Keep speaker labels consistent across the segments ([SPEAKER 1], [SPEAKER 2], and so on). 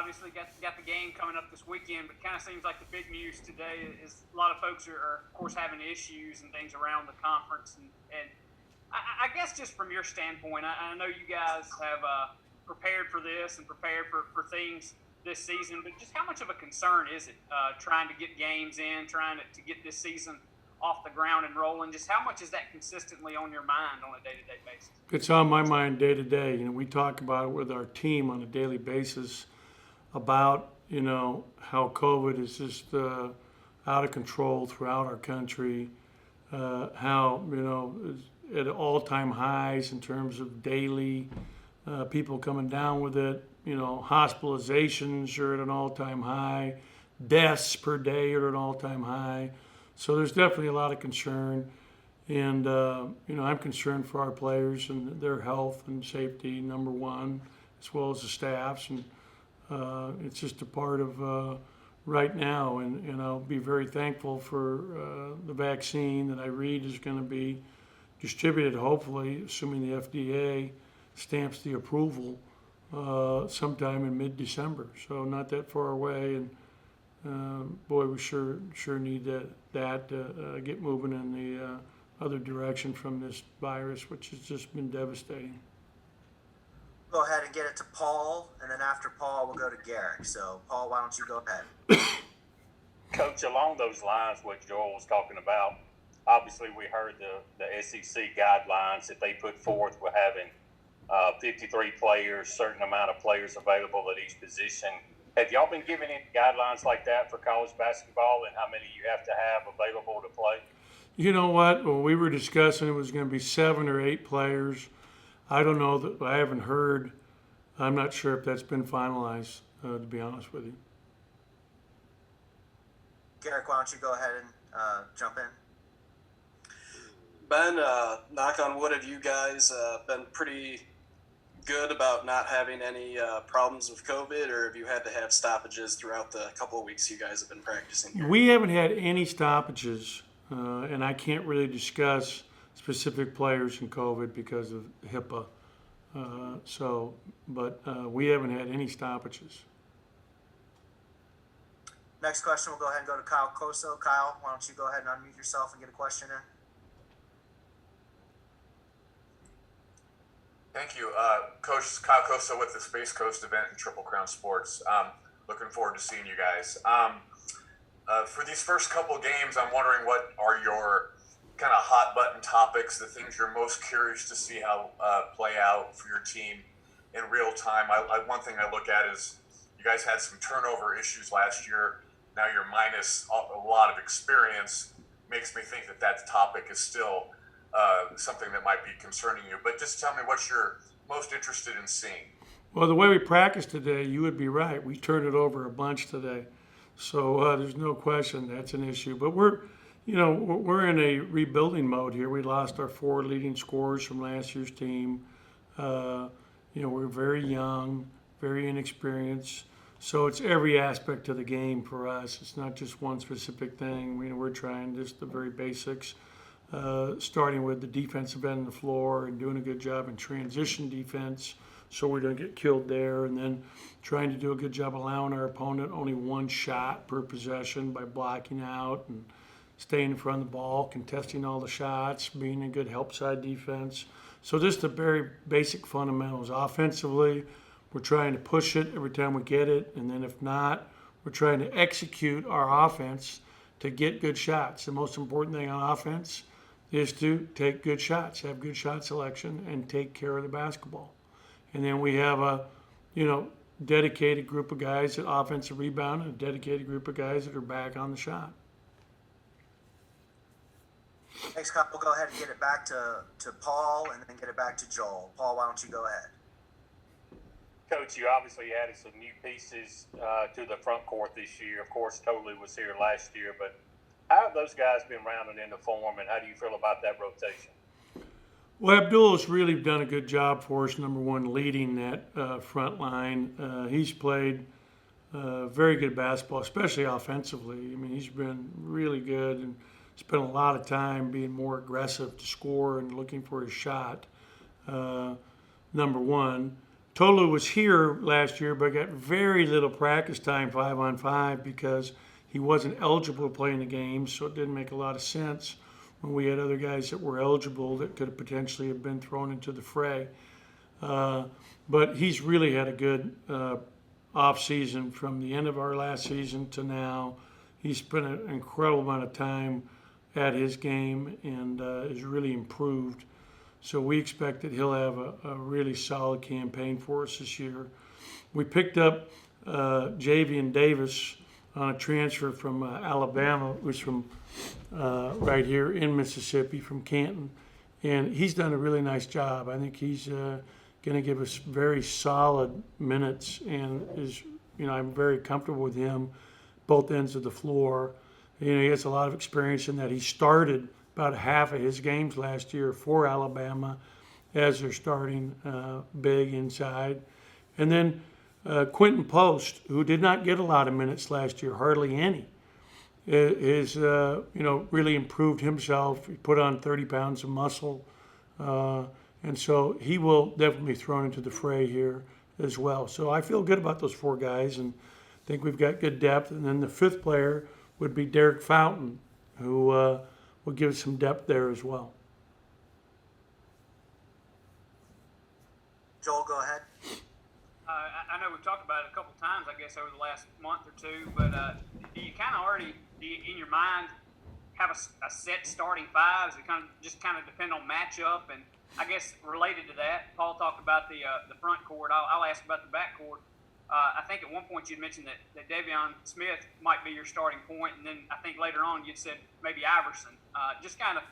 [SPEAKER 1] obviously got the game coming up this weekend, but kind of seems like the big news today is a lot of folks are of course, having issues and things around the conference. And I guess just from your standpoint, I know you guys have prepared for this and prepared for things this season, but just how much of a concern is it trying to get games in, trying to get this season off the ground and rolling? Just how much is that consistently on your mind on a day-to-day basis?
[SPEAKER 2] It's on my mind day to day. We talk about it with our team on a daily basis about, how COVID is just out of control throughout our country, how, is at all-time highs in terms of daily people coming down with it. Hospitalizations are at an all-time high. Deaths per day are at an all-time high. So there's definitely a lot of concern. And, I'm concerned for our players and their health and safety, number one, as well as the staffs. And it's just a part of right now. And I'll be very thankful for the vaccine that I read is going to be distributed, hopefully, assuming the FDA stamps the approval sometime in mid-December. So not that far away. And boy, we sure need that to get moving in the other direction from this virus, which has just been devastating.
[SPEAKER 3] Go ahead and get it to Paul, and then after Paul, we'll go to Garrick. So, Paul, why don't you go ahead?
[SPEAKER 4] Coach, along those lines, what Joel was talking about, obviously we heard the SEC guidelines that they put forth with having 53 players, certain amount of players available at each position. Have y'all been given any guidelines like that for college basketball and how many you have to have available to play?
[SPEAKER 2] You know what? When we were discussing it was going to be 7 or 8 players. I don't know that I haven't heard. I'm not sure if that's been finalized, to be honest with you.
[SPEAKER 3] Garrick, why don't you go ahead and jump in?
[SPEAKER 5] Ben, knock on wood, have you guys been pretty good about not having any problems with COVID, or have you had to have stoppages throughout the couple of weeks you guys have been practicing here?
[SPEAKER 2] We haven't had any stoppages, and I can't really discuss specific players in COVID because of HIPAA. But we haven't had any stoppages.
[SPEAKER 3] Next question, we'll go ahead and go to Kyle Koso. Kyle, why don't you go ahead and unmute yourself and get a question in?
[SPEAKER 6] Thank you. Coach Kyle Koso with the Space Coast event in Triple Crown Sports. Looking forward to seeing you guys. For these first couple games, I'm wondering what are your kind of hot button topics, the things you're most curious to see how play out for your team in real time. One thing I look at is you guys had some turnover issues last year. Now you're minus a lot of experience. Makes me think that topic is still something that might be concerning you. But just tell me what you're most interested in seeing.
[SPEAKER 2] Well, the way we practiced today, you would be right. We turned it over a bunch today. So there's no question that's an issue. But we're in a rebuilding mode here. We lost our 4 leading scorers from last year's team. We're very young, very inexperienced. So it's every aspect of the game for us. It's not just one specific thing. We're trying just the very basics, starting with the defensive end of the floor and doing a good job in transition defense so we don't get killed there, and then trying to do a good job allowing our opponent only one shot per possession by blocking out and staying in front of the ball, contesting all the shots, being a good help side defense. So just the very basic fundamentals. Offensively, we're trying to push it every time we get it, and then if not, we're trying to execute our offense to get good shots. The most important thing on offense is to take good shots, have good shot selection, and take care of the basketball. And then we have a, dedicated group of guys at offensive rebound and a dedicated group of guys that are back on the shot.
[SPEAKER 3] Next couple, we'll go ahead and get it back to Paul and then get it back to Joel. Paul, why don't you go ahead?
[SPEAKER 4] Coach, you obviously added some new pieces to the front court this year. Of course, Totally was here last year, but how have those guys been rounded into form, and how do you feel about that rotation?
[SPEAKER 2] Well, Abdul's really done a good job for us, number one, leading that front line. He's played very good basketball, especially offensively. I mean, he's been really good and spent a lot of time being more aggressive to score and looking for his shot, number one. Tolu was here last year, but got very little practice time 5-on-5 because he wasn't eligible to play in the game, so it didn't make a lot of sense when we had other guys that were eligible that could have potentially have been thrown into the fray. But he's really had a good off season from the end of our last season to now. He's spent an incredible amount of time at his game and has really improved. So we expect that he'll have a really solid campaign for us this year. We picked up Javian Davis on a transfer from Alabama, who's from right here in Mississippi, from Canton. And he's done a really nice job. I think he's going to give us very solid minutes and is, I'm very comfortable with him, both ends of the floor. He has a lot of experience in that. He started about half of his games last year for Alabama as their starting big inside. And then Quentin Post, who did not get a lot of minutes last year, hardly any, is really improved himself. He put on 30 pounds of muscle. And so he will definitely be thrown into the fray here as well. So I feel good about those four guys and think we've got good depth. And then the fifth player would be Derek Fountain, who will give us some depth there as well.
[SPEAKER 3] Joel, go ahead.
[SPEAKER 1] I know we've talked about it a couple times, I guess, over the last month or two, but do you kind of already, in your mind, have a set starting five? Does it kind of depend on matchup? And I guess related to that, Paul talked about the front court. I'll ask about the back court. I think at one point you'd mentioned that Davion Smith might be your starting point, and then I think later on you'd said maybe Iverson. Just kind of,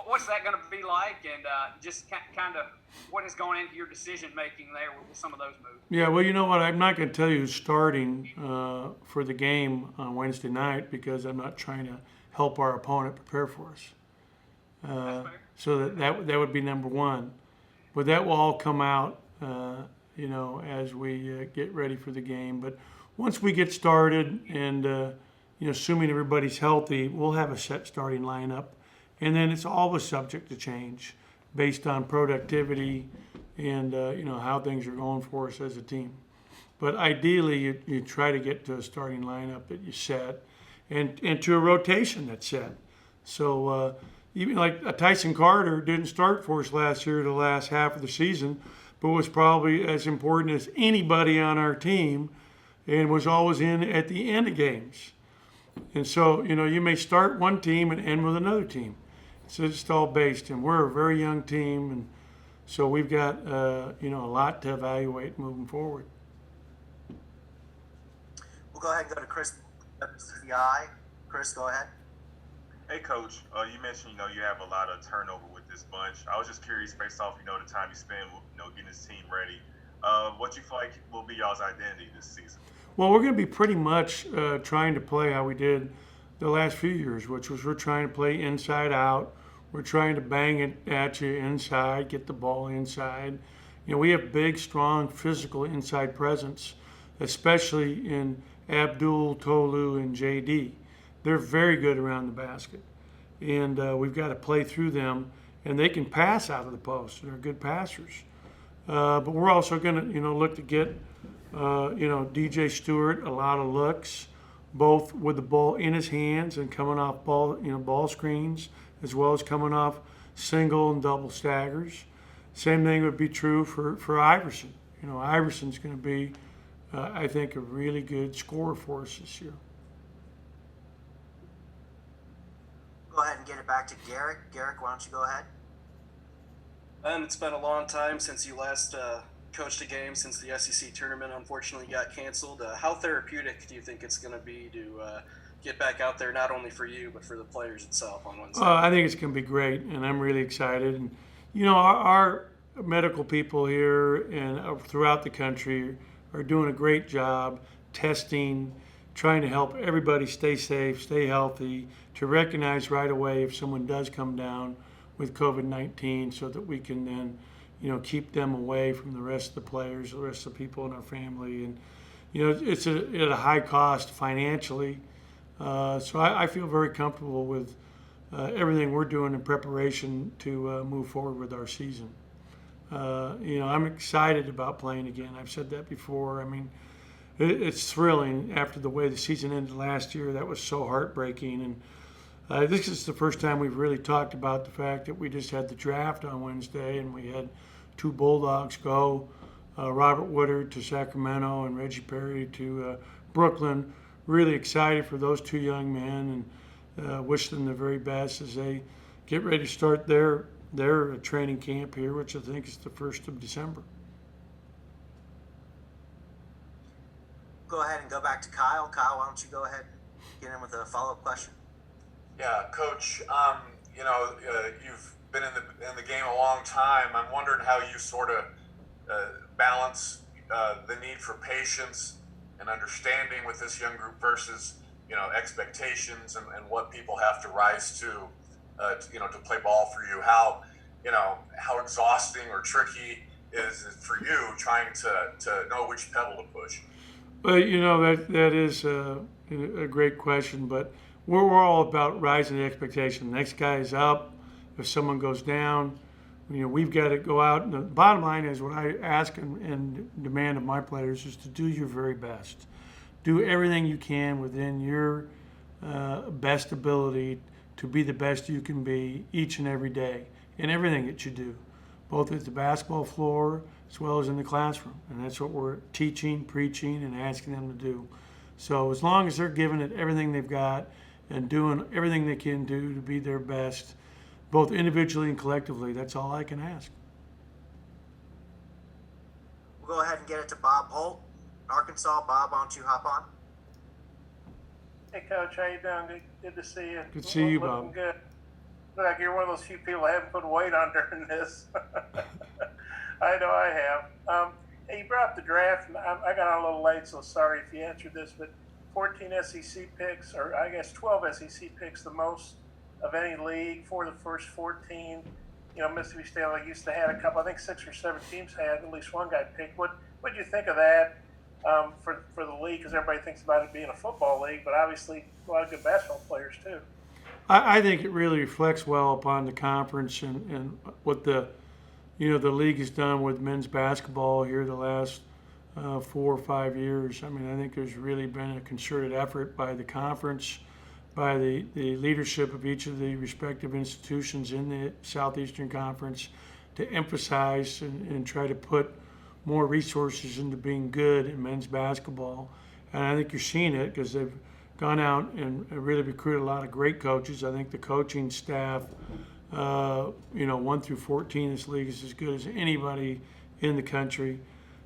[SPEAKER 1] what's that going to be like, and just kind of what has gone into your decision making there with some of those moves?
[SPEAKER 2] Yeah, well, you know what? I'm not going to tell you who's starting for the game on Wednesday night because I'm not trying to help our opponent prepare for us. So that would be number one. But that will all come out, as we get ready for the game. But once we get started and, assuming everybody's healthy, we'll have a set starting lineup. And then it's always subject to change based on productivity and, how things are going for us as a team. But ideally, you try to get to a starting lineup that you set and to a rotation that's set. So even like Tyson Carter didn't start for us last year, the last half of the season, but was probably as important as anybody on our team and was always in at the end of games. And so, you may start one team and end with another team. So it's just all based, and we're a very young team, and so we've got, a lot to evaluate moving forward.
[SPEAKER 3] We'll go ahead and go to Chris, CI. Chris, go ahead.
[SPEAKER 7] Hey, Coach. You mentioned, you have a lot of turnover with this bunch. I was just curious, based off, the time you spend, getting this team ready. What you feel like will be y'all's identity this season?
[SPEAKER 2] Well, we're going to be pretty much trying to play how we did the last few years, which was we're trying to play inside out. We're trying to bang it at you inside, get the ball inside. We have big, strong, physical inside presence, especially in Abdul, Tolu, and JD. They're very good around the basket. And we've got to play through them, and they can pass out of the post. They're good passers. But we're also going to, look to get, DJ Stewart a lot of looks, both with the ball in his hands and coming off ball screens, as well as coming off single and double staggers. Same thing would be true for Iverson. Iverson's going to be, I think, a really good scorer for us this year.
[SPEAKER 3] Go ahead and get it back to Garrick. Garrick, why don't you go ahead?
[SPEAKER 5] And it's been a long time since you last coached a game since the SEC tournament unfortunately got canceled. How therapeutic do you think it's going to be to get back out there, not only for you, but for the players itself on Wednesday?
[SPEAKER 2] I think it's going to be great, and I'm really excited. And, our medical people here and throughout the country are doing a great job testing, trying to help everybody stay safe, stay healthy, to recognize right away if someone does come down with COVID-19 so that we can then, keep them away from the rest of the players, the rest of the people in our family. And, it's at a high cost financially. So I feel very comfortable with everything we're doing in preparation to move forward with our season. I'm excited about playing again. I've said that before. I mean, it's thrilling after the way the season ended last year. That was so heartbreaking. And this is the first time we've really talked about the fact that we just had the draft on Wednesday and we had 2 Bulldogs go, Robert Woodard to Sacramento and Reggie Perry to Brooklyn. Really excited for those 2 young men and wish them the very best as they get ready to start their training camp here, which I think is the 1st of December.
[SPEAKER 3] Go ahead and go back to Kyle. Kyle, why don't you go ahead and get in with a follow-up question?
[SPEAKER 6] Yeah, Coach. You've been in the game a long time. I'm wondering how you sort of balance the need for patience and understanding with this young group versus expectations and what people have to rise to to play ball for you. How exhausting or tricky is it for you trying to know which pedal to push?
[SPEAKER 2] Well, that is a great question, but we're all about rising the expectation. The next guy is up. If someone goes down, we've got to go out. And the bottom line is what I ask and demand of my players is to do your very best. Do everything you can within your best ability to be the best you can be each and every day in everything that you do, both at the basketball floor as well as in the classroom. And that's what we're teaching, preaching, and asking them to do. So as long as they're giving it everything they've got and doing everything they can do to be their best, both individually and collectively, that's all I can ask.
[SPEAKER 3] We'll go ahead and get it to Bob Holt, Arkansas. Bob, why don't you hop on?
[SPEAKER 8] Hey, Coach, how you doing? Good to see you.
[SPEAKER 2] Good to see you,
[SPEAKER 8] Looking
[SPEAKER 2] Bob.
[SPEAKER 8] good. Look like you're one of those few people that haven't put weight on during this. I know I have. Hey, you brought up the draft. I got on a little late, so sorry if you answered this, but 14 SEC picks, or I guess 12 SEC picks, the most of any league for the first 14. Mississippi State used to have a couple. I think 6 or 7 teams had at least one guy picked. What do you think of that for the league? Because everybody thinks about it being a football league, but obviously a lot of good basketball players too.
[SPEAKER 2] I think it really reflects well upon the conference and what the league has done with men's basketball here the last 4 or 5 years. I mean, I think there's really been a concerted effort by the conference, by the leadership of each of the respective institutions in the Southeastern Conference to emphasize and try to put more resources into being good in men's basketball. And I think you're seeing it because they've gone out and really recruited a lot of great coaches. I think the coaching staff, 1 through 14, this league is as good as anybody in the country.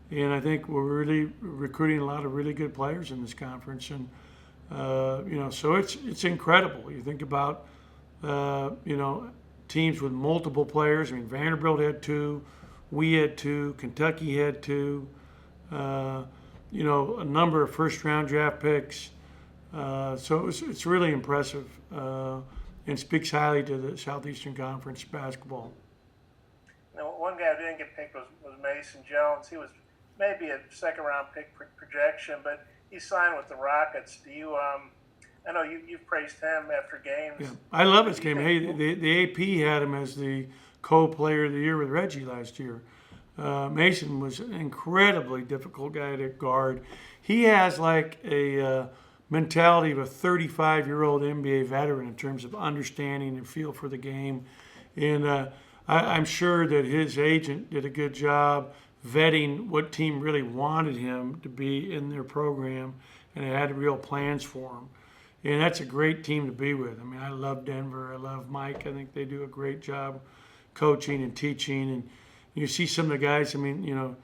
[SPEAKER 2] And I think we're really recruiting a lot of really good players in this conference. And, so it's incredible. You think about, teams with multiple players. I mean, Vanderbilt had 2, we had 2, Kentucky had 2, a number of first-round draft picks. So it's really impressive and speaks highly to the Southeastern Conference basketball.
[SPEAKER 8] One guy who didn't get picked was Mason Jones. He was maybe a second-round pick projection, but he signed with the Rockets. Do you? I know you've praised him after games.
[SPEAKER 2] Yeah, I love his game. Hey, the AP had him as the co-player of the year with Reggie last year. Mason was an incredibly difficult guy to guard. He has like a mentality of a 35-year-old NBA veteran in terms of understanding and feel for the game. And I'm sure that his agent did a good job vetting what team really wanted him to be in their program and had real plans for him. And that's a great team to be with. I mean, I love Denver. I love Mike. I think they do a great job coaching and teaching. And you see some of the guys, I mean,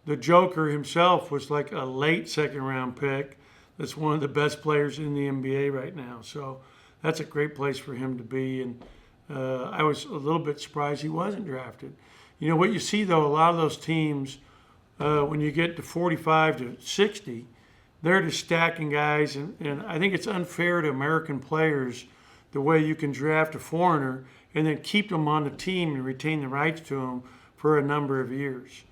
[SPEAKER 2] the Joker himself was like a late second-round pick. That's one of the best players in the NBA right now. So that's a great place for him to be. And I was a little bit surprised he wasn't drafted. What you see, though, a lot of those teams, when you get to 45 to 60, they're just stacking guys. And I think it's unfair to American players the way you can draft a foreigner and then keep them on the team and retain the rights to them for a number of years.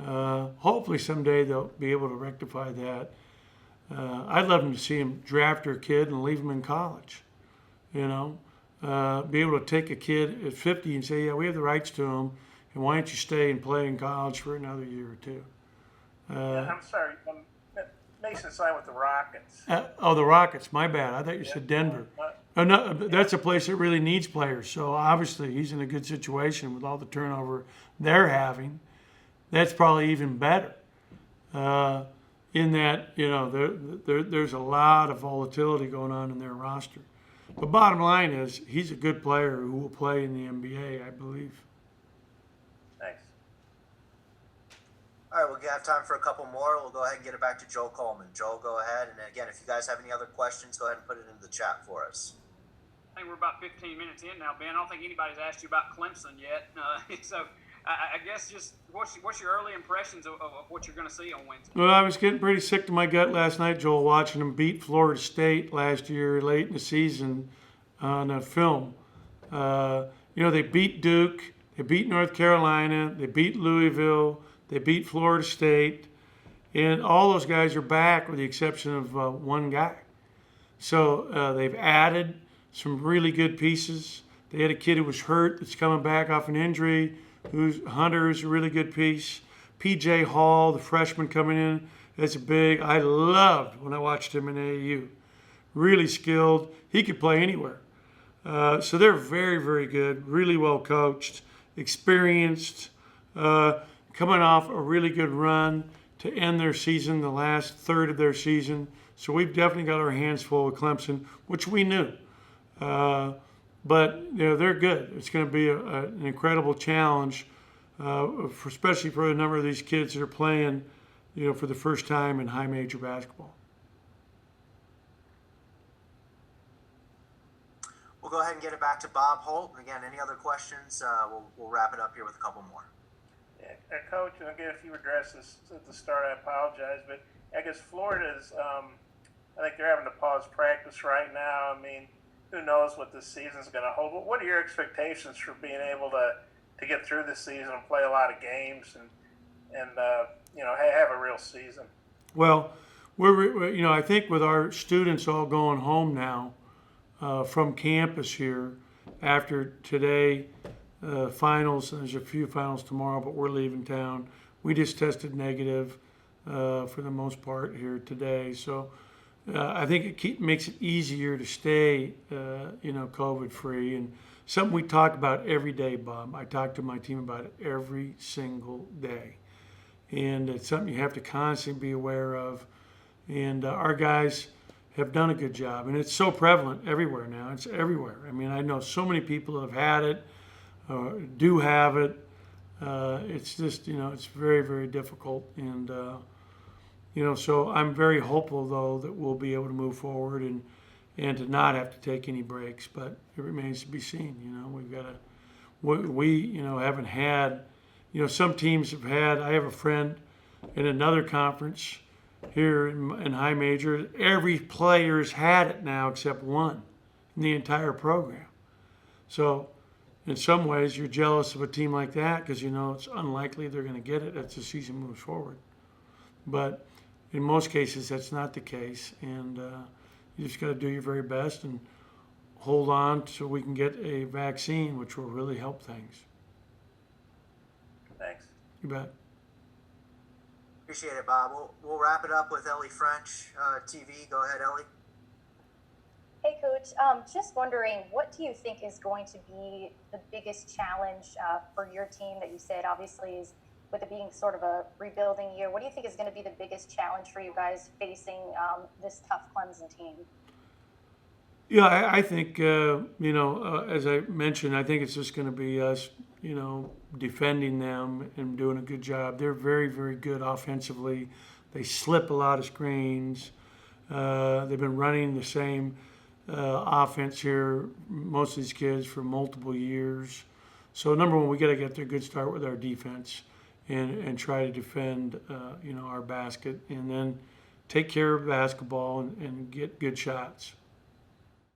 [SPEAKER 2] Hopefully someday they'll be able to rectify that. I'd love them to see him draft their kid and leave him in college. Be able to take a kid at 50 and say, yeah, we have the rights to him, and why don't you stay and play in college for another year or two?
[SPEAKER 8] I'm sorry. Mason signed with the Rockets.
[SPEAKER 2] The Rockets. My bad. I thought you said Denver. Oh, no, that's a place that really needs players. So obviously he's in a good situation with all the turnover they're having. That's probably even better. In that, there's a lot of volatility going on in their roster. But bottom line is, he's a good player who will play in the NBA, I believe.
[SPEAKER 8] Thanks.
[SPEAKER 3] All right, we'll have time for a couple more. We'll go ahead and get it back to Joel Coleman. Joel, go ahead. And again, if you guys have any other questions, go ahead and put it into the chat for us.
[SPEAKER 1] I think we're about 15 minutes in now, Ben. I don't think anybody's asked you about Clemson yet. So I guess just what's your early impressions of what you're going to see on Wednesday?
[SPEAKER 2] Well, I was getting pretty sick to my gut last night, Joel, watching them beat Florida State last year late in the season on a film. They beat Duke, they beat North Carolina, they beat Louisville, they beat Florida State, and all those guys are back with the exception of one guy. So they've added some really good pieces. They had a kid who was hurt that's coming back off an injury. Hunter is a really good piece. P.J. Hall, the freshman coming in, that's big. I loved when I watched him in AAU. Really skilled. He could play anywhere. So they're very, very good, really well coached, experienced, coming off a really good run to end their season, the last third of their season. So we've definitely got our hands full with Clemson, which we knew. But they're good. It's going to be an incredible challenge, especially for a number of these kids that are playing, for the first time in high major basketball.
[SPEAKER 3] We'll go ahead and get it back to Bob Holt. Again, any other questions? We'll wrap it up here with a couple more.
[SPEAKER 8] Yeah, Coach, and again, if you addressed this at the start, I apologize, but I guess Florida's, I think they're having to pause practice right now. I mean, who knows what this season's going to hold. But what are your expectations for being able to get through this season and play a lot of games and have a real season?
[SPEAKER 2] Well, I think with our students all going home now from campus here after today, finals, and there's a few finals tomorrow, but we're leaving town. We just tested negative for the most part here today. So I think it makes it easier to stay, COVID-free. And something we talk about every day, Bob. I talk to my team about it every single day. And it's something you have to constantly be aware of. And our guys have done a good job. And it's so prevalent everywhere now. It's everywhere. I mean, I know so many people that have had it, do have it. It's just, it's very, very difficult. And, so I'm very hopeful, though, that we'll be able to move forward and to not have to take any breaks. But it remains to be seen. We've got to, we haven't had, some teams have had. I have a friend in another conference here in high major. Every player's had it now except one in the entire program. So in some ways, you're jealous of a team like that because it's unlikely they're going to get it as the season moves forward. But in most cases, that's not the case, and you just got to do your very best and hold on so we can get a vaccine, which will really help things.
[SPEAKER 8] Thanks.
[SPEAKER 2] You bet.
[SPEAKER 3] Appreciate it, Bob. We'll wrap it up with Ellie French, TV. Go ahead, Ellie.
[SPEAKER 9] Hey, Coach. Just wondering, what do you think is going to be the biggest challenge for your team that you said obviously is with it being sort of a rebuilding year? What do you think is going to be the biggest challenge for you guys facing this tough Clemson team?
[SPEAKER 2] Yeah, I think, as I mentioned, I think it's just going to be us, defending them and doing a good job. They're very, very good offensively. They slip a lot of screens. They've been running the same offense here, most of these kids, for multiple years. So, number one, we got to get to a good start with our defense and try to defend, our basket, and then take care of basketball and get good shots.